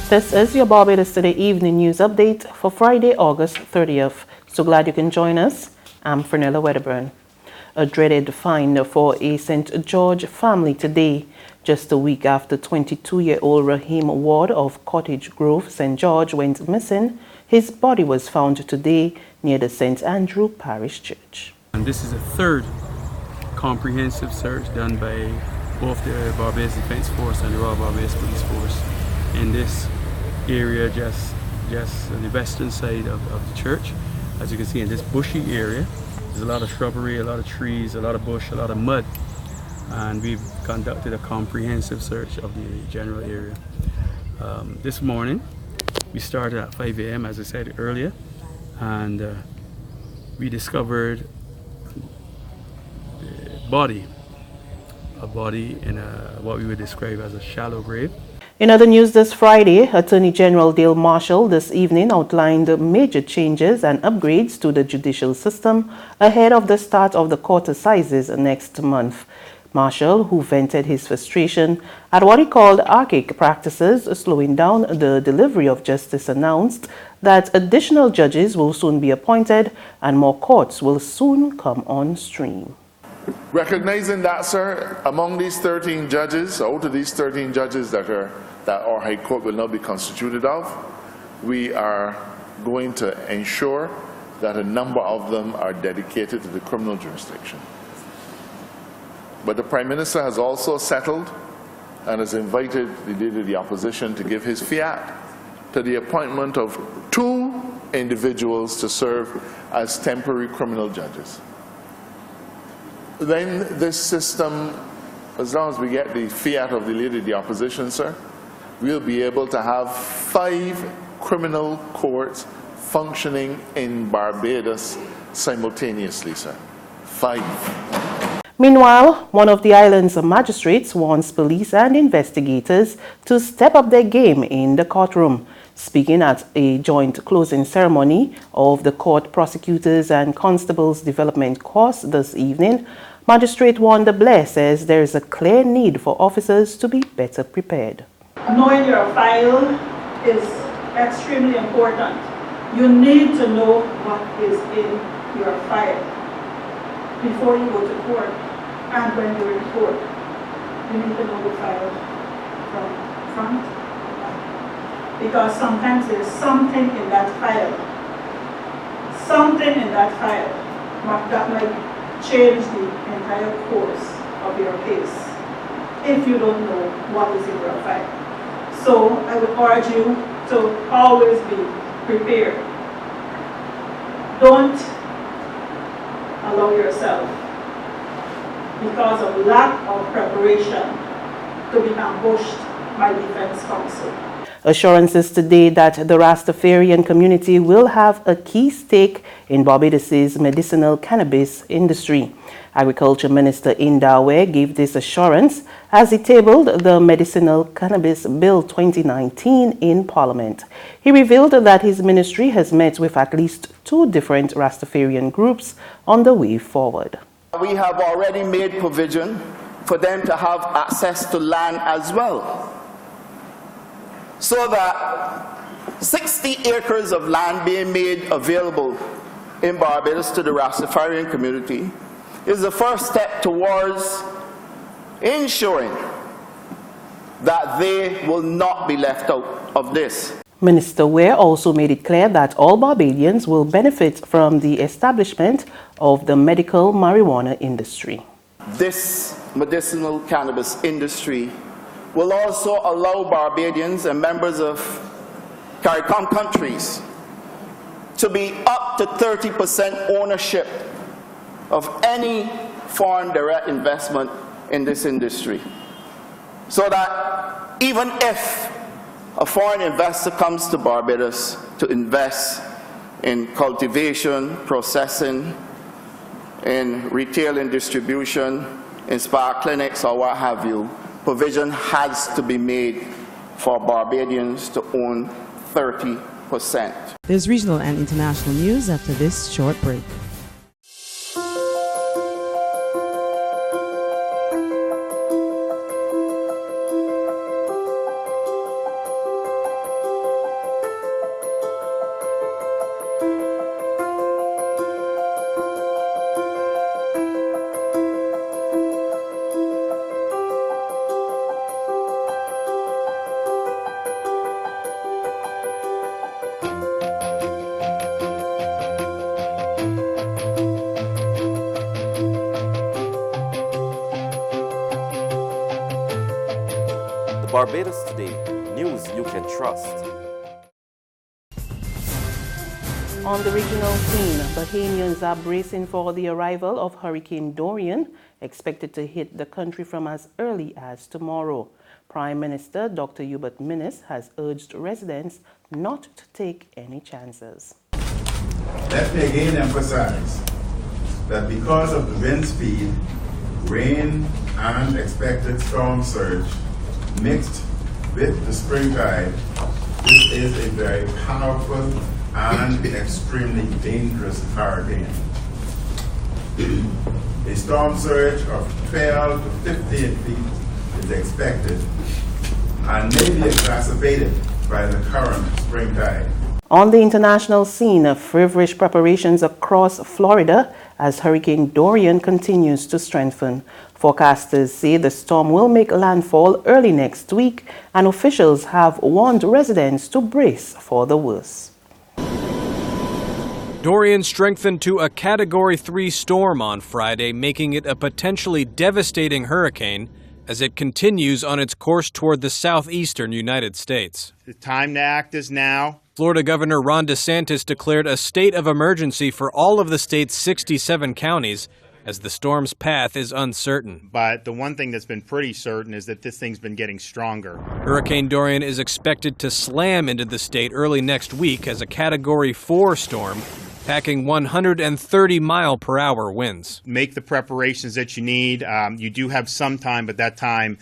This is your Barbados Today Evening News Update for Friday, August 30th. So glad you can join us. I'm Fernella Wedderburn. A dreaded find for a St. George family today, just a week after 22-year-old Rahim Ward of Cottage Grove, St. George, went missing. His body was found today near the St. Andrew Parish Church. And this is the third comprehensive search done by both the Barbados Defence Force and the Royal Barbados Police Force in this area, just on the western side of the church. As you can see in this bushy area, there's a lot of shrubbery, a lot of trees, a lot of bush, a lot of mud, and we've conducted a comprehensive search of the general area. This morning we started at 5 a.m. as I said earlier, and we discovered a body in what we would describe as a shallow grave. In other news this Friday, Attorney General Dale Marshall this evening outlined major changes and upgrades to the judicial system ahead of the start of the court assizes next month. Marshall, who vented his frustration at what he called archaic practices slowing down the delivery of justice, announced that additional judges will soon be appointed and more courts will soon come on stream. Recognizing that, sir, among these 13 judges, out of these 13 judges that our High Court will now be constituted of, we are going to ensure that a number of them are dedicated to the criminal jurisdiction. But the Prime Minister has also settled and has invited the Leader of the Opposition to give his fiat to the appointment of 2 individuals to serve as temporary criminal judges. Then this system, as long as we get the fiat of the Leader of the Opposition, sir, we'll be able to have 5 criminal courts functioning in Barbados simultaneously, sir. 5. Meanwhile, one of the island's magistrates warns police and investigators to step up their game in the courtroom. Speaking at a joint closing ceremony of the Court Prosecutors and Constables Development course this evening, Magistrate Wanda Blair says there is a clear need for officers to be better prepared. Knowing your file is extremely important. You need to know what is in your file before you go to court and when you're in court. You need to know the file from front to back. Because sometimes there's something in that file that might change the entire course of your case if you don't know what is in your file. So I would urge you to always be prepared. Don't allow yourself, because of lack of preparation, to be ambushed by defense counsel. Assurances today that the Rastafarian community will have a key stake in Barbados's medicinal cannabis industry. Agriculture Minister Indawe gave this assurance as he tabled the Medicinal Cannabis Bill 2019 in Parliament. He revealed that his ministry has met with at least 2 different Rastafarian groups on the way forward. We have already made provision for them to have access to land as well, so that 60 acres of land being made available in Barbados to the Rastafarian community is the first step towards ensuring that they will not be left out of this. Minister Ware also made it clear that all Barbadians will benefit from the establishment of the medical marijuana industry. This medicinal cannabis industry will also allow Barbadians and members of CARICOM countries to be up to 30% ownership of any foreign direct investment in this industry. So that even if a foreign investor comes to Barbados to invest in cultivation, processing, in retail and distribution, in spa clinics or what have you, provision has to be made for Barbadians to own 30%. There's regional and international news after this short break. Barbados Today, news you can trust. On the regional scene, Bahamians are bracing for the arrival of Hurricane Dorian, expected to hit the country from as early as tomorrow. Prime Minister Dr. Hubert Minnis has urged residents not to take any chances. Let me again emphasize that because of the wind speed, rain, and expected storm surge mixed with the spring tide, this is a very powerful and extremely dangerous hurricane. A storm surge of 12 to 15 feet is expected and may be exacerbated by the current spring tide. On the international scene, feverish preparations across Florida as Hurricane Dorian continues to strengthen. Forecasters say the storm will make landfall early next week, and officials have warned residents to brace for the worst. Dorian strengthened to a Category 3 storm on Friday, making it a potentially devastating hurricane as it continues on its course toward the southeastern United States. The time to act is now. Florida Governor Ron DeSantis declared a state of emergency for all of the state's 67 counties as the storm's path is uncertain. But the one thing that's been pretty certain is that this thing's been getting stronger. Hurricane Dorian is expected to slam into the state early next week as a Category 4 storm, packing 130-mile-per-hour winds. Make the preparations that you need. You do have some time, but that time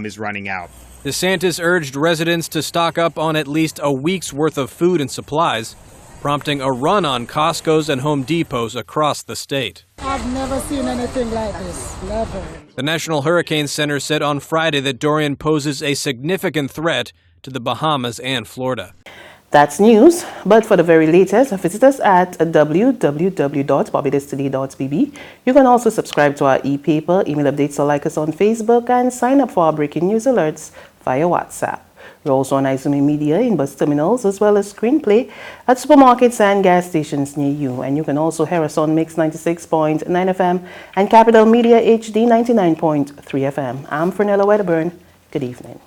is running out. DeSantis urged residents to stock up on at least a week's worth of food and supplies, prompting a run on Costco's and Home Depots across the state. I've never seen anything like this, never. The National Hurricane Center said on Friday that Dorian poses a significant threat to the Bahamas and Florida. That's news, but for the very latest, visit us at www.barbadostoday.bb. You can also subscribe to our e-paper, email updates, or like us on Facebook, and sign up for our breaking news alerts via WhatsApp. We're also on Izumi Media in bus terminals as well as Screenplay at supermarkets and gas stations near you. And you can also hear us on Mix 96.9 FM and Capital Media HD 99.3 FM. I'm Fernella Wedderburn. Good evening.